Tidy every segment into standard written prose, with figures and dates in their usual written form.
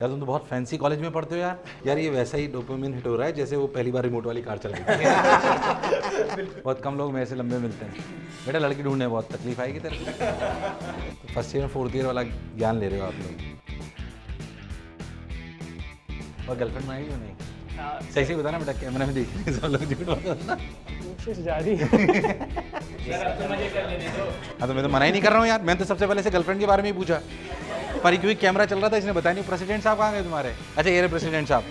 यार तुम तो बहुत फैंसी कॉलेज में पढ़ते हो यार। यार ये वैसा ही डोपामिन हिट हो रहा है जैसे वो पहली बार रिमोट वाली कार चलाई थी। बहुत कम लोग मेरे से लंबे मिलते हैं। बेटा लड़की ढूंढने में बहुत तकलीफ आएगी तेरे को। तो फर्स्ट ईयर फोर्थ ईयर वाला ज्ञान ले रहे हो आप लोग। और गर्लफ्रेंड बनाई क्यों नहीं? सही से बता ना बेटा, कैमरा में देख रहे सब लोग झूठ बताना। कोशिश जारी। हाँ तो मैं तो मना ही नहीं कर रहा हूँ यार। मैंने तो सबसे पहले से गर्लफ्रेंड के बारे में ही पूछा, पर क्योंकि कैमरा चल रहा था इसने बताया नहीं। प्रेसिडेंट साहब कहाँ गए तुम्हारे? अच्छा ये रहे प्रेसिडेंट साहब।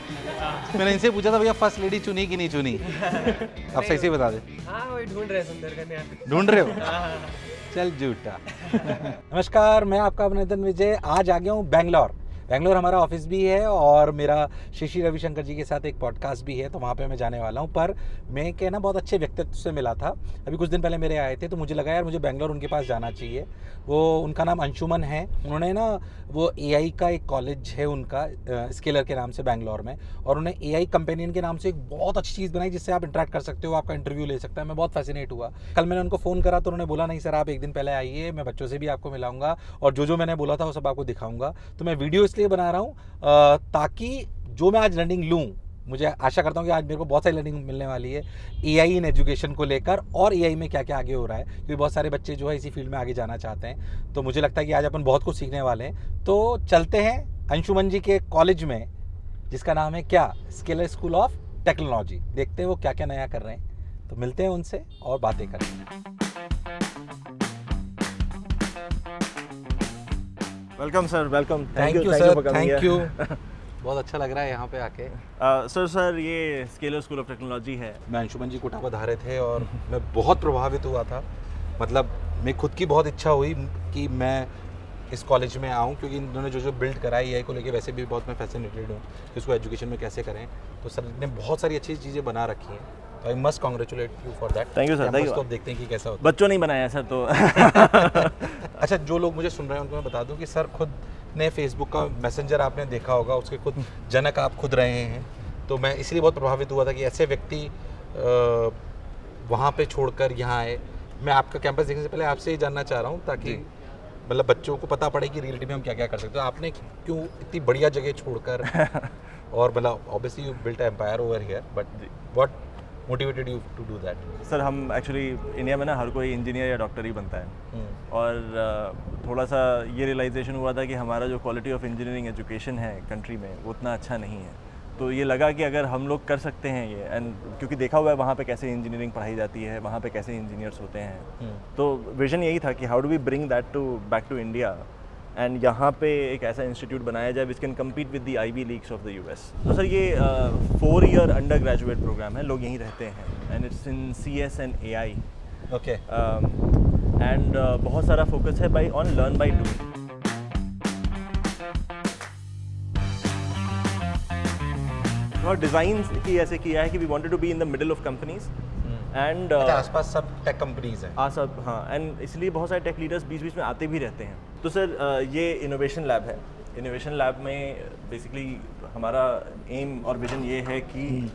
मैंने इनसे पूछा था भैया फर्स्ट लेडी चुनी कि नहीं चुनी। अब सही से बता दे। हाँ वही ढूंढ रहे सुंदर कन्या। ढूंढ रहे हो? चल झूठा। नमस्कार, मैं आपका अभिनंदन विजय। आज आ गया हूँ बैंगलोर हमारा ऑफिस भी है और मेरा शशि रविशंकर जी के साथ एक पॉडकास्ट भी है, तो वहाँ पे मैं जाने वाला हूँ। पर मैं क्या ना बहुत अच्छे व्यक्तित्व से मिला था अभी कुछ दिन पहले मेरे आए थे, तो मुझे लगा यार मुझे बैंगलोर उनके पास जाना चाहिए। वो उनका नाम अंशुमन है। उन्होंने ना वो AI का एक कॉलेज है उनका स्केलर के नाम से बैंगलोर में, और उन्हें AI कंपेनियन के नाम से एक बहुत अच्छी चीज़ बनाई जिससे आप इंटरेक्ट कर सकते हो, आपका इंटरव्यू ले सकता है। मैं बहुत फैसिनेट हुआ। कल मैंने उनको फ़ोन करा तो उन्होंने बोला नहीं सर आप एक दिन पहले आइए, मैं बच्चों से भी आपको मिलाऊंगा और जो मैंने बोला था वो सब आपको दिखाऊंगा। तो मैं वीडियो इसलिए बना रहा हूँ ताकि जो मैं आज लर्निंग लूँ, मुझे आशा करता हूँ कि आज मेरे को बहुत सारी लर्निंग मिलने वाली है AI इन एजुकेशन को लेकर, और AI में क्या क्या आगे हो रहा है, क्योंकि बहुत सारे बच्चे जो है इसी फील्ड में आगे जाना चाहते हैं। तो मुझे लगता है कि आज अपन बहुत कुछ सीखने वाले हैं। तो चलते हैं अंशुमन जी के कॉलेज में, जिसका नाम है क्या, स्केलर स्कूल ऑफ टेक्नोलॉजी। देखते हैं वो क्या क्या नया कर रहे हैं। तो मिलते हैं उनसे और बातें करते हैं। Welcome sir, welcome. Thank you sir, thank you. बहुत अच्छा लग रहा है यहाँ पे आके। सर ये स्केलर स्कूल ऑफ टेक्नोलॉजी है। मैं अंशुमन जी कोटा पधारे थे और मैं बहुत प्रभावित हुआ था। मतलब मैं खुद की बहुत इच्छा हुई कि मैं इस कॉलेज में आऊँ, क्योंकि इन्होंने जो बिल्ड करा है AI को लेके, वैसे भी बहुत मैं फैसिनेटेड हूँ कि उसको एजुकेशन में कैसे करें। तो सर ने बहुत सारी अच्छी चीज़ें बना रखी हैं, तो I must congratulate you for that. Thank you sir, thank you. तो देखते हैं कि कैसा होता बच्चों नहीं बनाया सर तो। अच्छा, जो लोग मुझे सुन रहे हैं उनको मैं बता दूं कि सर खुद ने फेसबुक का मैसेंजर आपने देखा होगा, उसके खुद जनक आप खुद रहे हैं। तो मैं इसलिए बहुत प्रभावित हुआ था कि ऐसे व्यक्ति वहाँ पे छोड़कर यहाँ आए। मैं आपका कैंपस देखने से पहले आपसे ही जानना चाह रहा हूँ, ताकि मतलब बच्चों को पता पड़े कि रियलिटी में हम क्या क्या कर सकते हैं। आपने क्यों इतनी बढ़िया जगह छोड़कर और मतलब obviously you built empire over here, but what motivated you to do that? Sir हम एक्चुअली इंडिया में ना हर कोई इंजीनियर या डॉक्टर ही बनता है, और थोड़ा सा ये रियलाइजेशन हुआ था कि हमारा जो क्वालिटी ऑफ इंजीनियरिंग एजुकेशन है कंट्री में वो उतना अच्छा नहीं है। तो ये लगा कि अगर हम लोग कर सकते हैं ये, एंड क्योंकि देखा हुआ है वहाँ पे कैसे इंजीनियरिंग पढ़ाई जाती है, वहाँ पे कैसे इंजीनियर्स होते हैं, तो विजन यही था कि how do we bring that back to India, and यहाँ पे एक ऐसा इंस्टीट्यूट बनाया जाए which can compete with the Ivy Leagues of the US। तो सर ये 4 ईयर अंडर ग्रेजुएट प्रोग्राम है, लोग यहीं रहते हैं, and it's in CS and AI। Okay. And बहुत सारा फोकस है by on learn by do. और डिज़ाइन की ऐसे किया है कि we wanted to be in the middle of companies, and आसपास सब टेक कंपनीज हैं। सब, हाँ, एंड इसलिए बहुत सारे टेक लीडर्स बीच बीच में आते भी रहते हैं। तो सर ये इनोवेशन लैब है। इनोवेशन लैब में बेसिकली हमारा एम और विजन ये है कि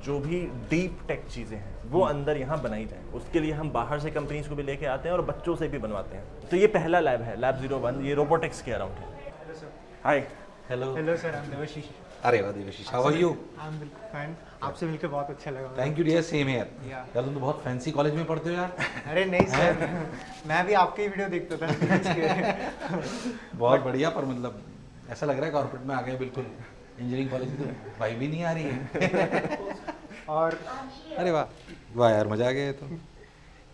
जो भी डीप टेक चीज़ें हैं वो अंदर यहाँ बनाई जाए। उसके लिए हम बाहर से कंपनीज को भी लेके आते हैं और बच्चों से भी बनवाते हैं। तो ये पहला लैब है, लैब 01, ये रोबोटिक्स के अराउंड है। Hi. Hello. Hello sir, I am Devashish. अरे वाह Devashish, how are you? I am बिल्कुल फाइन। आपसे मिलकर बहुत अच्छा लगा। Thank you dear, same here. Yeah. यार तुम तो बहुत फैंसी कॉलेज में पढ़ते हो यार। अरे नहीं सर, मैं भी आपके ही वीडियो देखता था। बहुत बढ़िया, पर मतलब ऐसा लग रहा है कॉर्पोरेट में आ गए बिल्कुल। इंजीनियरिंग कॉलेज की तो वाइब भी नहीं आ रही है। और अरे वाह वाह यार, मजा आ गया। तो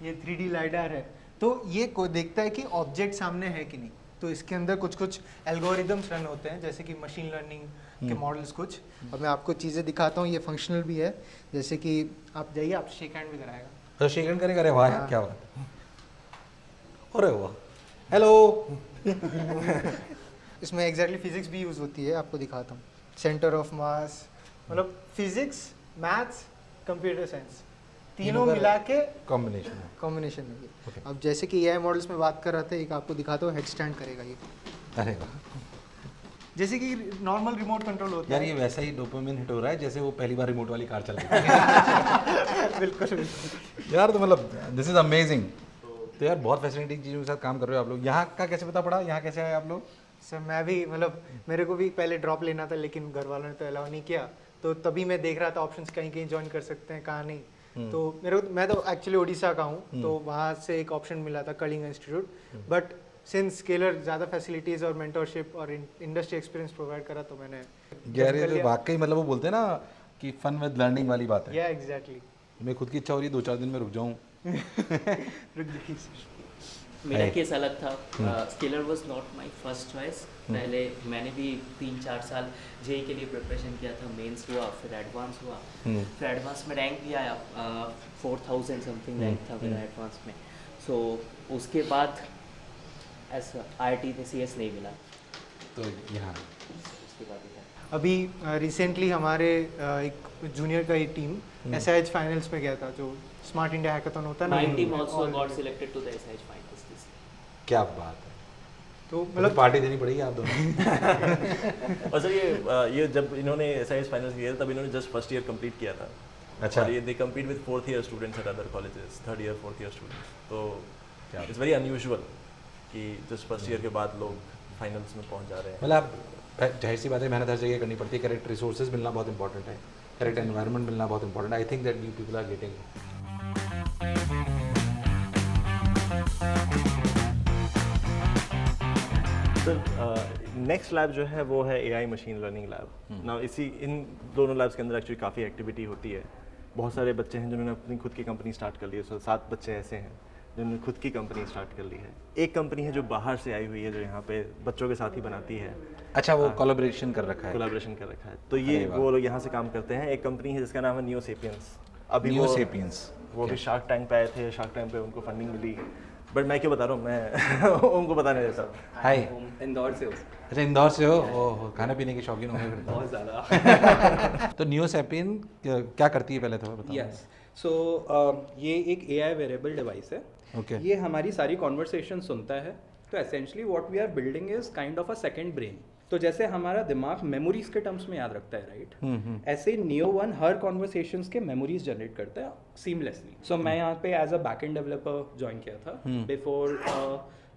ये 3D लाइडर है, तो ये को देखता है कि ऑब्जेक्ट सामने है कि नहीं। तो इसके अंदर कुछ एल्गोरिदम्स रन होते हैं, जैसे कि मशीन लर्निंग के मॉडल्स कुछ। और मैं आपको चीज़ें दिखाता हूँ, ये फंक्शनल भी है। जैसे कि आप जाइए, आप शेक हैंड भी कराएगा। तो शेक हैंड करेगा? अरे वाह यार, क्या बात है। अरे वाह, हेलो। इसमें एग्जैक्टली फिजिक्स भी यूज़ होती है, आपको दिखाता हूँ। सेंटर ऑफ मास, मतलब फिजिक्स, मैथ्स, कंप्यूटर साइंस, तीनों मिला के कॉम्बिनेशन है ये। अब जैसे कि AI मॉडल्स में बात कर रहे थे, एक आपको दिखाता हूँ, हेड स्टैंड करेगा ये। अरे वाह, जैसे कि नॉर्मल रिमोट कंट्रोल होता यार है। ये वैसा ही डोपामिन हिट हो रहा है जैसे वो पहली बार रिमोट वाली कार चलाई थी। बिल्कुल बिल्कुल। यार तो मतलब दिस इज अमेजिंग। तो यार बहुत फैसिनेटिंग चीज़ों के साथ काम कर रहे हो आप लोग। यहाँ का कैसे पता पड़ा, यहाँ कैसे आए आप लोग? सर मैं भी मतलब मेरे को भी पहले ड्रॉप लेना था लेकिन घर वालों ने तो अलाउ नहीं किया, तो तभी मैं देख रहा था ऑप्शंस कहीं कहीं ज्वाइन कर सकते हैं कहाँ नहीं। तो मैं तो एक्चुअली उड़ीसा का हूँ, तो वहाँ से एक ऑप्शन मिला था Kalinga institute, but since Scaler ज़्यादा फैसिलिटीज़ और मेंटरशिप और इंडस्ट्री एक्सपीरियंस प्रोवाइड करा तो मैंने यार ये तो वाकई मतलब वो बोलते हैं ना कि फन विद लर्निंग वाली बात है। या एग्जैक्टली मैं खुद की इच्छा हो रही है 2-4 दिन में रुक जाऊँ। रुक जाइए सर। मेरा केस अलग था। Scalar was not my first choice. पहले मैंने भी 3-4 साल जेई के लिए प्रिपरेशन किया था, मेंस हुआ, फिर एडवांस हुआ, फिर एडवांस में रैंक भी आया, 4000 समथिंग रैंक था मेरा एडवांस में। सो उसके बाद ऐसा आईआईटी में सीएस नहीं मिला, तो यहाँ उसके बाद इधर। अभी रिसेंटली हमारे एक जूनियर का ही टीम एसआईएच फाइनल्स में गया था, जो स्मार्ट इंडिया हैकाथन होता है ना। My team also got selected to the SIH finals this year. क्या बात है, तो मतलब पार्टी देनी पड़ेगी आप दोनों। और सर ये जब इन्होंने SIS फाइनल्स किया था तब इन्होंने जस्ट फर्स्ट ईयर कंप्लीट किया था। अच्छा। और ये दे compete with 4th year students eight other colleges, 3rd year 4th year students. तो इट्स वेरी अनयूजुअल कि जस्ट फर्स्ट ईयर के बाद लोग फाइनल्स में पहुंच जा रहे हैं। मतलब आप जाहिर सी बात है, मेहनत हर जगह करनी पड़ती है, करेक्ट रिसोर्सेज मिलना बहुत इंपॉर्टेंट है, करेक्ट एनवायरनमेंट मिलना बहुत इंपॉर्टेंट है। I think that you people are getting. Sir next lab जो है वो है एआई मशीन लर्निंग लैब। ना इन दोनों लैब्स के अंदर एक्चुअली काफ़ी एक्टिविटी होती है। बहुत सारे बच्चे हैं जिन्होंने अपनी खुद की कंपनी स्टार्ट कर ली है। 7 बच्चे ऐसे हैं जिन्होंने खुद की कंपनी स्टार्ट कर ली है। एक कंपनी है जो बाहर से आई हुई है, जो यहाँ पे बच्चों के साथ ही बनाती है। अच्छा, वो कोलैबोरेशन कर रखा है। कोलैबोरेशन कर रखा है, तो ये वो लोग यहाँ से काम करते हैं। एक कंपनी है जिसका नाम है नियो सेपियंस। अभी नियो सेपियंस वो भी शार्क टैंक पे आए थे। शार्क टैंक पे उनको फंडिंग मिली, बट मैं क्यों बता रहा हूँ, मैं उनको बताने देता हूँ। हाय, इंदौर से हो। अच्छा इंदौर से हो। ओह, खाने पीने के शौकीन होंगे फिर। बहुत ज़्यादा। तो नियो सेपियन क्या करती है पहले तो बताओ। यस, सो ये एक AI वेरेबल डिवाइस है। Okay. ये हमारी सारी कॉन्वर्सेशन सुनता है। तो essentially what we are building is kind of a second brain. तो जैसे हमारा दिमाग मेमोरीज के टर्म्स में याद रखता है, राइट, ऐसे Neo One हर कॉन्वर्सेशंस के मेमोरीज जनरेट करता है सीमलेसली। सो मैं यहाँ पे as a backend developer join किया था बिफोर,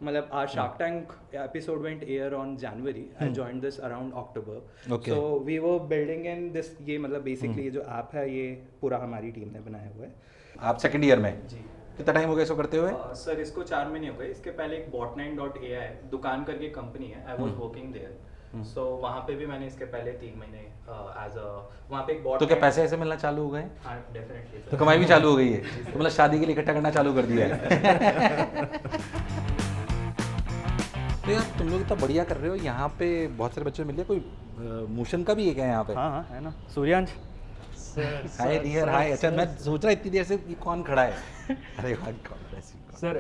मतलब our Shark Tank episode went air on January. I joined this around October. Okay. So we were building in this, ये मतलब बेसिकली ये जो ऐप है ये पूरा हमारी टीम ने बनाया हुआ है। आप सेकंड ईयर में जी। कितना टाइम हो गया इसको करते हुए? सर इसको 4 महीने हो गए। इसके पहले एक botnine.ai दुकान करके कंपनी है, आई वाज वर्किंग देयर। सो वहाँ पे भी मैंने इसके पहले 3 महीने एज अ वहाँ पे एक बॉट। तो क्या पैसे ऐसे मिलना चालू हो गए? हाँ डेफिनेटली तो कमाई भी चालू हो गई है, तो मतलब शादी के लिए इकट्ठा करना चालू कर दिया है। तो यार तुम लोग इतना बढ़िया कर रहे हो, यहाँ पे बहुत सारे बच्चे मिल गए। कोई मोशन का भी एक है यहाँ पे। हाँ है ना, सूर्यांश। हाय डियर हाय। अच्छा, मैं सोच रहा इतनी देर से कि कौन खड़ा है। अरे सर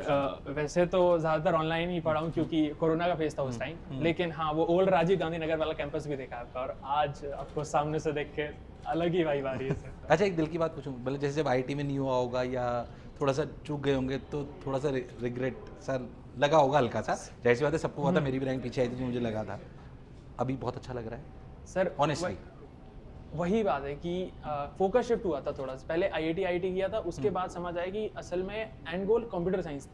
वैसे तो ज़्यादातर ऑनलाइन ही पढ़ा हूँ क्योंकि कोरोना का फेज था उस टाइम, लेकिन हाँ वो ओल्ड राजीव गांधी नगर वाला कैंपस भी देखा आपका, और आज आपको सामने से देख के अलग ही वाइब आ रही है सर। अच्छा, एक दिल की बात पूछूं, मतलब जैसे जब आईटी में नहीं हुआ होगा या थोड़ा सा चूक गए होंगे तो थोड़ा सा रिग्रेट सा लगा होगा हल्का सा, जाहिर सी बात है सबको हुआ था, मेरी भी रैंक पीछे आई थी तो मुझे लगा था। अभी बहुत अच्छा लग रहा है सर ऑनेस्टली। वही बात है कि फोकस शिफ्ट हुआ था थोड़ा सा। पहले आईआईटी किया था, उसके बाद समझ आया कि असल में and goal computer science.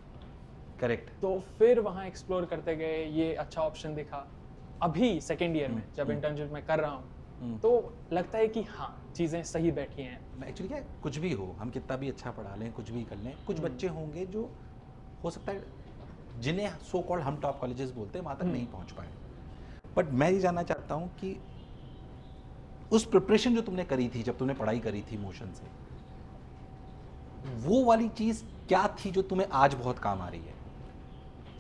Correct. तो फिर वहाँ एक्सप्लोर करते गए, ये अच्छा ऑप्शन दिखा। अभी सेकेंड ईयर में जब इंटर्नशिप में कर रहा हूँ तो लगता है कि हाँ चीज़ें सही बैठी हैं। एक्चुअली क्या है, कुछ भी हो, हम कितना भी अच्छा पढ़ा लें, कुछ भी कर लें, कुछ बच्चे होंगे जो हो सकता है जिन्हें सो कॉल्ड हम टॉप कॉलेजेस बोलते हैं वहाँ तक नहीं पहुँच पाए। बट मैं ये जानना चाहता हूँ कि उस प्रिपरेशन जो तुमने करी थी, जब तुमने पढ़ाई करी थी मोशन से, वो वाली चीज़ क्या थी जो तुम्हें आज बहुत काम आ रही है?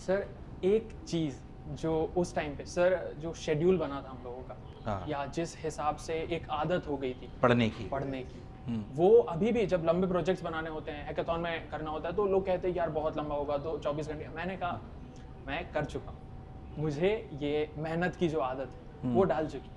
सर एक चीज़ जो उस टाइम पे सर जो शेड्यूल बना था हम लोगों का, हाँ। या जिस हिसाब से एक आदत हो गई थी पढ़ने की, वो अभी भी जब लंबे प्रोजेक्ट्स बनाने होते हैं, हैकाथॉन में करना होता है, तो लोग कहते हैं यार बहुत लंबा होगा, तो 24 घंटे। मैंने कहा मैं कर चुका हूँ, मुझे ये मेहनत की जो आदत है वो डाल चुकी।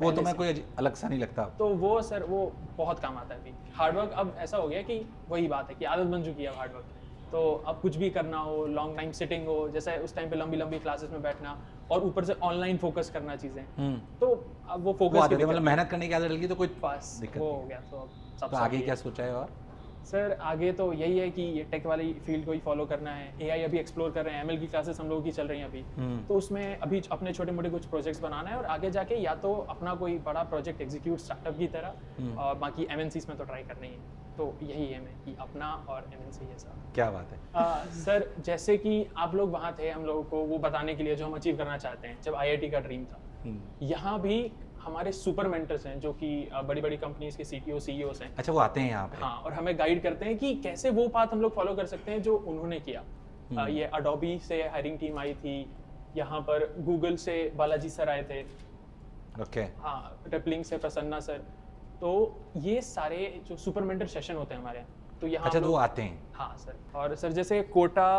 वो तो मैं कोई अलग सा नहीं लगता। तो वो सर वो बहुत काम आता है। अभी हार्डवर्क अब ऐसा हो गया कि वही बात है कि आदत बन चुकी है हार्डवर्क। तो अब कुछ भी करना हो, लॉन्ग टाइम सिटिंग हो, जैसे उस टाइम पे लंबी लंबी क्लासेस में बैठना और ऊपर से ऑनलाइन फोकस करना चीज़ें, तो अब वो फोकस मतलब मेहनत करने की आदत लगी तो कोई पास दिक्कत वो नहीं। हो गया। तो अब सब तो आगे क्या सोचा है? और सर आगे तो यही है कि ये टेक वाली फील्ड को ही फॉलो करना है। एआई अभी एक्सप्लोर कर रहे हैं, एमएल की क्लासेस हम लोगों की चल रही हैं अभी, तो उसमें अभी अपने छोटे मोटे कुछ प्रोजेक्ट्स बनाना है और आगे जाके या तो अपना कोई बड़ा प्रोजेक्ट एग्जीक्यूट स्टार्टअप की तरह, और बाकी एमएनसीज में तो ट्राई करना ही है। तो यही है मैं कि अपना और एमएनसी ऐसा। क्या बात है। सर जैसे कि आप लोग वहाँ थे, हम लोगों को वो बताने के लिए जो हम अचीव करना चाहते हैं, जब आईआईटी का ड्रीम था, यहाँ भी हमारे सुपर मेंटर्स हैं जो कि बड़ी बड़ी कंपनीज के सीटीओ सीईओस हैं। अच्छा, वो आते हैं यहाँ पे। हाँ, और हमें गाइड करते हैं कि कैसे वो पाथ हम लोग फॉलो कर सकते हैं जो उन्होंने किया। ये अडोबी से हायरिंग टीम आई थी, यहाँ पर गूगल से बालाजी सर आए थे, ओके। हाँ, रिपलिंग से प्रसन्ना सर। तो ये सारे जो सुपर मेंटर सेशन होते हैं हमारे यहाँ, तो यहाँ अच्छा, हम तो वो लोग- आते हैं। हाँ सर। और सर जैसे कोटा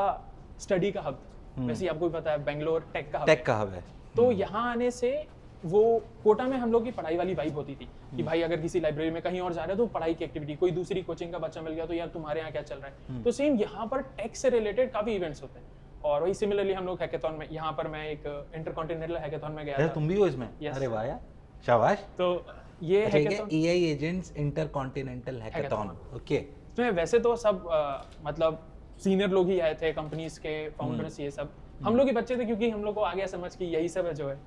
स्टडी का हब, वैसे ही आपको भी पता है बेंगलोर टेक का हब टेक है। का हब है। तो यहाँ आने से वो कोटा में हम लोग की पढ़ाई वाली वाइब होती थी कि भाई अगर किसी लाइब्रेरी में कहीं और जा रहे हो तो पढ़ाई की एक्टिविटी, कोई दूसरी कोचिंग का बच्चा मिल गया तो यार तुम्हारे यहाँ क्या चल रहा है। तो सेम यहाँ पर टेक से रिलेटेड काफी इवेंट्स होते हैं। और वही सिमिलरली हम लोग हैकेथॉन में, यहाँ पर मैं एक इंटरकॉन्टिनेंटल हैकेथॉन में गया अरे था। तुम भी हो इसमें? Yes. अरे वाह यार, शाबाश। तो ये अच्छा, hackathon AI agents intercontinental hackathon, okay. इसमें वैसे तो सब मतलब सीनियर लोग ही आए थे, कंपनीज के फाउंडर्स, ये सब हम लोग ही बच्चे थे क्योंकि हम लोग को आ गया समझ कि यही सब है जो है।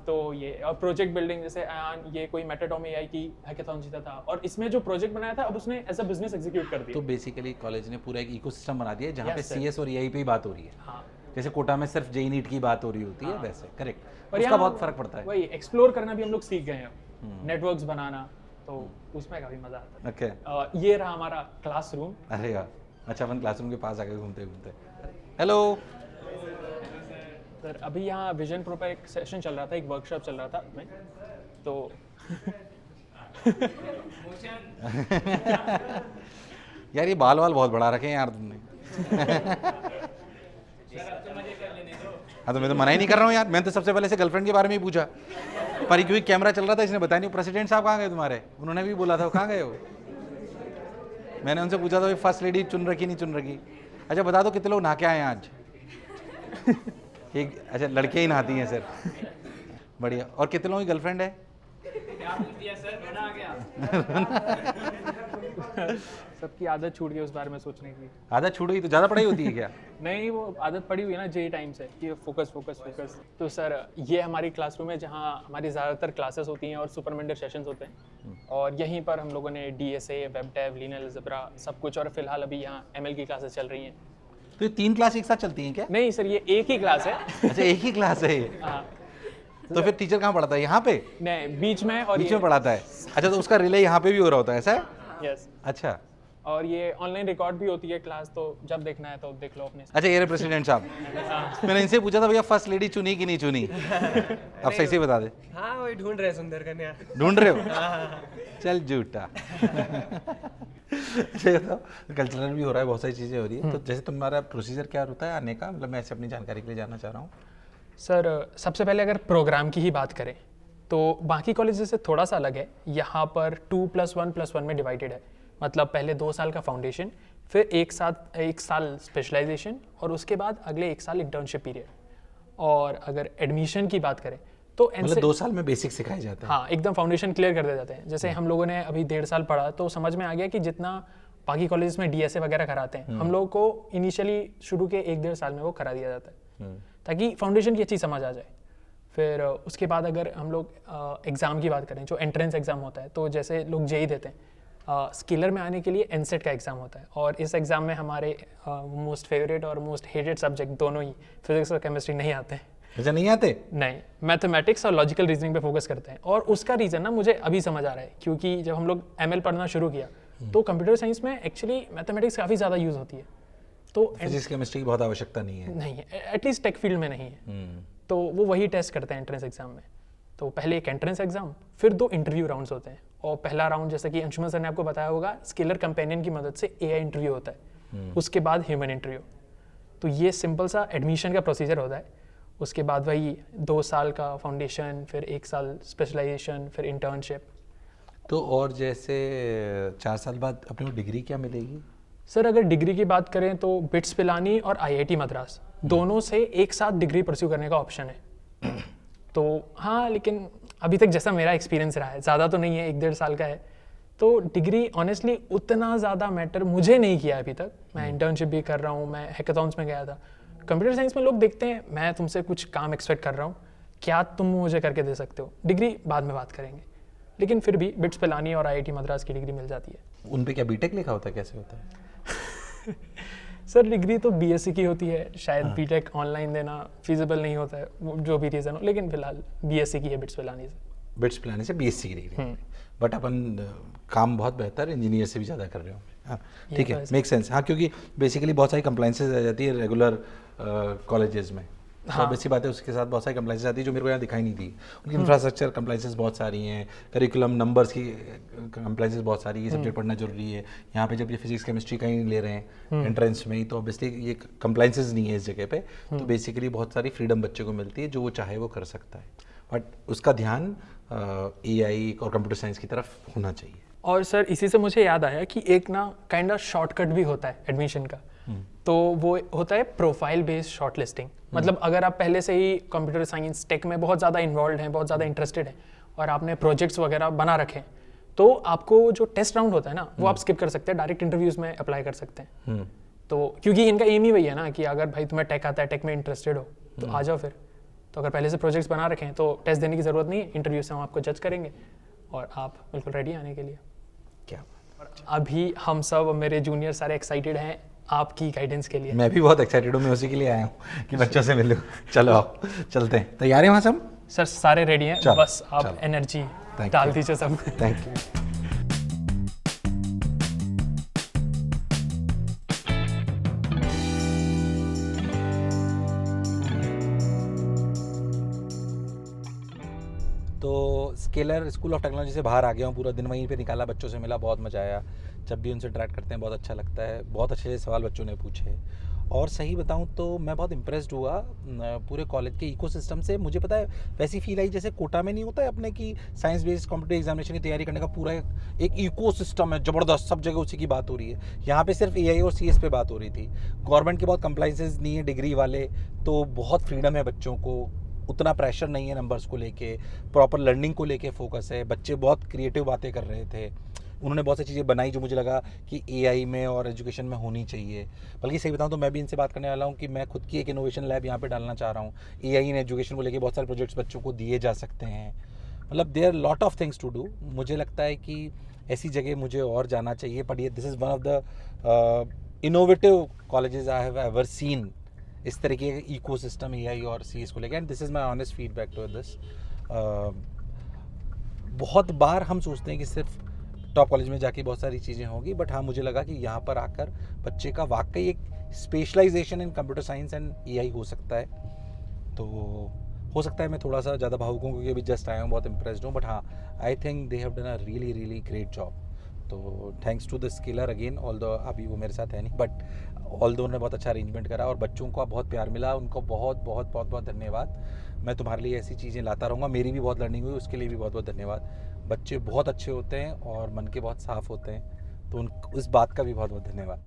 तो ये और प्रोजेक्ट बिल्डिंग, जैसे अयान ये कोई मेटाडॉम एआई की हैकेथॉन जीता था और इसमें जो प्रोजेक्ट बनाया था अब उसने एज अ बिजनेस एग्जीक्यूट कर तो दिया। बेसिकली कॉलेज ने पूरा एक इकोसिस्टम बना दिया है जहाँ पे Yes, sir. सीएस और एआई पे ही बात हो रही है। हाँ, जैसे कोटा में सिर्फ जेई नीट की बात हो रही होती है, वैसे करेक्ट। और उसका यहाँ बहुत फर्क पड़ता है। वही एक्सप्लोर करना भी हम लोग सीख गए हैं, नेटवर्क्स बनाना, तो उसमें काफी मजा आता ओके। है। ये रहा हमारा क्लासरूम। अरे यार, अच्छा, अपन क्लासरूम के पास आके घूमते घूमते, हेलो। सर अभी यहाँ विजन प्रो पर एक सेशन चल रहा था, एक वर्कशॉप चल रहा था में, तो यार ये बाल वाल बहुत बढ़ा रखे हैं यार तुमने। हाँ, तो मैं तो मना ही नहीं कर रहा हूँ यार, मैंने तो सबसे पहले से गर्लफ्रेंड के बारे में ही पूछा, पर क्योंकि कैमरा चल रहा था इसने बताया नहीं। प्रेसिडेंट साहब कहाँ गए तुम्हारे? उन्होंने भी बोला था, कहाँ गए हो? मैंने उनसे पूछा था फर्स्ट लेडी चुन रखी नहीं चुन रखी। अच्छा बता दो कितने लोग नहा के आए हैं आज? एक, अच्छा लड़के ही नहाती हैं सर, बढ़िया। और कितने लोगों की गर्लफ्रेंड है? सबकी आदत छूट गई उस बारे में सोचने की। आदत छूट गई तो ज़्यादा पढ़ाई होती है क्या? नहीं, वो आदत पड़ी हुई है ना जेई टाइम से कि फोकस फोकस फोकस। तो सर ये हमारी क्लासरूम है जहाँ हमारी ज़्यादातर क्लासेस होती हैं और सुपर मेंटर सेशंस होते हैं, और यहीं पर हम लोगों ने DSA, web dev, linear algebra सब कुछ, और फिलहाल अभी यहाँ एमएल की क्लासेस चल रही हैं। तो ये 3 क्लास एक साथ चलती हैं क्या? नहीं सर, ये एक ही क्लास है। अच्छा, एक ही क्लास है ये? हाँ, तो फिर टीचर कहाँ पढ़ाता है? यहाँ पे नहीं, बीच में, और बीच में पढ़ाता है? अच्छा, तो उसका रिले यहाँ पे भी हो रहा होता है, ऐसा है? यस, अच्छा और ये ऑनलाइन रिकॉर्ड भी होती है क्लास, तो जब देखना है तो देख लो अपने से। अच्छा, ये रहे प्रेसिडेंट साहब। मैंने इनसे पूछा था भैया फर्स्ट लेडी चुनी कि नहीं चुनी, अब सही से बता दे। हाँ, वही ढूंढ रहे हैं सुंदर कन्या। ढूंढ रहे हो? चल झूठा। अच्छा ये तो कल्चरल भी हो रहा है, बहुत सारी चीज़ें हो रही है। तो जैसे तुम्हारा प्रोसीजर क्या होता है आने का? मतलब मैं ऐसे अपनी जानकारी के लिए जानना चाह रहा हूँ। सर सबसे पहले अगर प्रोग्राम की ही बात करें तो बाकी कॉलेजेस से थोड़ा सा अलग है। यहाँ पर 2+1+1 में डिवाइडेड है, मतलब पहले 2 साल का फाउंडेशन, फिर एक साल स्पेशलाइजेशन, और उसके बाद अगले 1 साल इंटर्नशिप पीरियड। और अगर एडमिशन की बात करें तो मतलब 2 साल में बेसिक सिखाए जाते हैं? हाँ, एकदम फाउंडेशन क्लियर कर दिए जाते हैं। जैसे हम लोगों ने अभी 1.5 साल पढ़ा तो समझ में आ गया कि जितना बाकी कॉलेजेस में डीएसए वगैरह कराते हैं, हम लोगों को इनिशियली शुरू के 1-1.5 साल में वो करा दिया जाता है, ताकि फाउंडेशन की अच्छी समझ आ जाए। फिर उसके बाद अगर हम लोग एग्ज़ाम की बात करें, जो एंट्रेंस एग्ज़ाम होता है, तो जैसे लोग जेई देते हैं, स्किलर में आने के लिए एनसेट का एग्ज़ाम होता है, और इस एग्ज़ाम में हमारे मोस्ट फेवरेट और मोस्ट हेटेड सब्जेक्ट दोनों ही, फिजिक्स और केमिस्ट्री, नहीं आते हैं। अच्छा, नहीं आते? नहीं, मैथमेटिक्स और लॉजिकल रीजनिंग पे फोकस करते हैं। और उसका रीज़न ना मुझे अभी समझ आ रहा है, क्योंकि जब हम लोग एमएल पढ़ना शुरू किया तो कंप्यूटर साइंस में एक्चुअली मैथमेटिक्स काफ़ी ज़्यादा यूज़ होती है, तो फिजिक्स केमिस्ट्री की बहुत आवश्यकता नहीं है। नहीं है, एटलीस्ट टेक फील्ड में नहीं है। तो वो वही टेस्ट करते हैं एंट्रेंस एग्जाम में। तो पहले एक एंट्रेंस एग्जाम, फिर 2 इंटरव्यू राउंड्स होते हैं। और पहला राउंड, जैसा कि अंशुमन सर ने आपको बताया होगा, स्किलर कंपेनियन की मदद से एआई इंटरव्यू होता है, उसके बाद ह्यूमन इंटरव्यू। तो ये सिंपल सा एडमिशन का प्रोसीजर होता है। उसके बाद वही 2 साल का फाउंडेशन, फिर 1 साल स्पेशलाइजेशन, फिर इंटर्नशिप। तो और जैसे 4 साल बाद अपने को डिग्री क्या मिलेगी? सर अगर डिग्री की बात करें तो बिट्स पिलानी और आईआईटी मद्रास दोनों से एक साथ डिग्री परस्यू करने का ऑप्शन है। तो हाँ, लेकिन अभी तक जैसा मेरा एक्सपीरियंस रहा है, ज़्यादा तो नहीं है, 1-1.5 साल का है, तो डिग्री ऑनेस्टली उतना ज़्यादा मैटर मुझे नहीं किया अभी तक। मैं इंटर्नशिप भी कर रहा हूँ, मैं हैकाथॉन्स में गया था। कंप्यूटर साइंस में लोग देखते हैं मैं तुमसे कुछ काम एक्सपेक्ट कर रहा हूँ, क्या तुम मुझे करके दे सकते हो, डिग्री बाद में बात करेंगे। लेकिन फिर भी बिट्स पिलानी और IIT मद्रास की डिग्री मिल जाती है। उन पे क्या बीटेक लिखा होता है, कैसे होता है? सर डिग्री तो BSc की होती है, शायद बीटेक ऑनलाइन देना फिजिबल नहीं होता है, वो जो भी रीज़न हो, लेकिन फिलहाल BSc की है बिट्स पिलानी से। बिट्स प्लान से BSc की डिग्री, बट अपन काम बहुत बेहतर इंजीनियर से भी ज़्यादा कर रहे हो। हाँ ठीक है, मेक सेंस। हाँ क्योंकि बेसिकली बहुत सारी कंप्लाइंसेस आ जाती है रेगुलर कॉलेजेस में। हाँ बेसिक बात है, उसके साथ बहुत सारी कंप्लाइंसेस आती है जो मेरे को यहाँ दिखाई नहीं दी। उनकी इंफ्रास्ट्रक्चर कंप्लाइंसेस बहुत सारी हैं, करिकुलम नंबर्स की कंप्लाइंसेस बहुत सारी, ये सब्जेक्ट पढ़ना जरूरी है। यहाँ पे जब ये फिजिक्स केमिस्ट्री कहीं ले रहे हैं एंट्रेंस में ही, तो ऑब्वियसली ये कंप्लाइंसेस नहीं है इस जगह पे। तो बेसिकली बहुत सारी फ्रीडम बच्चे को मिलती है, जो वो चाहे वो कर सकता है, बट उसका ध्यान AI और कंप्यूटर साइंस की तरफ होना चाहिए। और सर इसी से मुझे याद आया कि एक ना काइंड ऑफ शॉर्टकट भी होता है एडमिशन का, तो वो होता है प्रोफाइल बेस्ड शॉर्ट लिस्टिंग। मतलब अगर आप पहले से ही कंप्यूटर साइंस टेक में बहुत ज़्यादा इन्वॉल्व हैं, बहुत ज़्यादा इंटरेस्टेड हैं और आपने प्रोजेक्ट्स वगैरह बना रखे हैं, तो आपको जो टेस्ट राउंड होता है ना वो आप स्किप कर सकते हैं, डायरेक्ट इंटरव्यूज़ में अप्लाई कर सकते हैं। तो क्योंकि इनका एम ही वही है ना कि अगर भाई तुम्हें टेक आता है, टेक में इंटरेस्टेड हो तो आ जाओ फिर। तो अगर पहले से प्रोजेक्ट्स बना रखे हैं तो टेस्ट देने की ज़रूरत नहीं है, इंटरव्यू से हम आपको जज करेंगे और आप बिल्कुल रेडी आने के लिए। क्या अभी हम सब मेरे जूनियर सारे एक्साइटेड हैं आपकी गाइडेंस के लिए। मैं भी बहुत एक्साइटेड हूँ, मैं उसी के लिए आया हूँ कि बच्चों से मिलूँ। चलो आओ चलते हैं, तैयार हैं वहाँ सब? सर सारे रेडी हैं, चलो, बस आप चलो। एनर्जी Thank डाल you. दीजिए सब। Thank you. तो स्केलर स्कूल ऑफ टेक्नोलॉजी से बाहर आ गया हूँ, पूरा दिन वहीं पे निकाला, बच्चों से मिला, बहुत मज़ा आया। जब भी उनसे इंटरेक्ट करते हैं बहुत अच्छा लगता है, बहुत अच्छे सवाल बच्चों ने पूछे। और सही बताऊँ तो मैं बहुत इम्प्रेस्ड हुआ पूरे कॉलेज के इकोसिस्टम से। मुझे पता है वैसी फील आई जैसे कोटा में नहीं होता है अपने की साइंस बेस्ड कॉम्पिटिटिव एग्जामिनेशन की तैयारी करने का पूरा एक इकोसिस्टम है ज़बरदस्त, सब जगह उसी की बात हो रही है। यहाँ पे सिर्फ AI और CS पे बात हो रही थी। गवर्नमेंट के बहुत कंप्लाइंसेस नहीं है डिग्री वाले, तो बहुत फ्रीडम है बच्चों को, उतना प्रेशर नहीं है नंबर्स को लेके, प्रॉपर लर्निंग को लेके फोकस है। बच्चे बहुत क्रिएटिव बातें कर रहे थे, उन्होंने बहुत सी चीज़ें बनाई जो मुझे लगा कि AI में और एजुकेशन में होनी चाहिए। बल्कि सही बताऊं तो मैं भी इनसे बात करने वाला हूं कि मैं खुद की एक इनोवेशन लैब यहाँ पे डालना चाह रहा हूँ। AI इन एजुकेशन को लेके बहुत सारे प्रोजेक्ट्स बच्चों को दिए जा सकते हैं। मतलब there lot of things to do. मुझे लगता है कि ऐसी जगह मुझे और जाना चाहिए, बट ये this is one of the innovative colleges I have ever seen, इस तरीके का इकोसिस्टम AI और CS को लेकर। And this is my honest feedback to this. बहुत बार हम सोचते हैं कि सिर्फ टॉप कॉलेज में जाके बहुत सारी चीज़ें होगी, बट हाँ मुझे लगा कि यहाँ पर आकर बच्चे का वाकई एक specialisation in computer science and AI हो सकता है। तो हो सकता है मैं थोड़ा सा ज़्यादा भावुक हूँ क्योंकि अभी जस्ट आया हूँ, बहुत इम्प्रेस्ड हूँ, बट हाँ I think they have done a really really great job. तो thanks to the Scaler again, although अभी वो मेरे साथ है नहीं, बट ऑल्दो उन्होंने बहुत अच्छा अरेंजमेंट करा और बच्चों को बहुत प्यार मिला, उनको बहुत बहुत बहुत बहुत धन्यवाद। मैं तुम्हारे लिए ऐसी चीज़ें लाता रहूँगा, मेरी भी बहुत लर्निंग हुई, उसके लिए भी बहुत बहुत धन्यवाद। बच्चे बहुत अच्छे होते हैं और मन के बहुत साफ़ होते हैं, तो उन इस बात का भी बहुत बहुत धन्यवाद।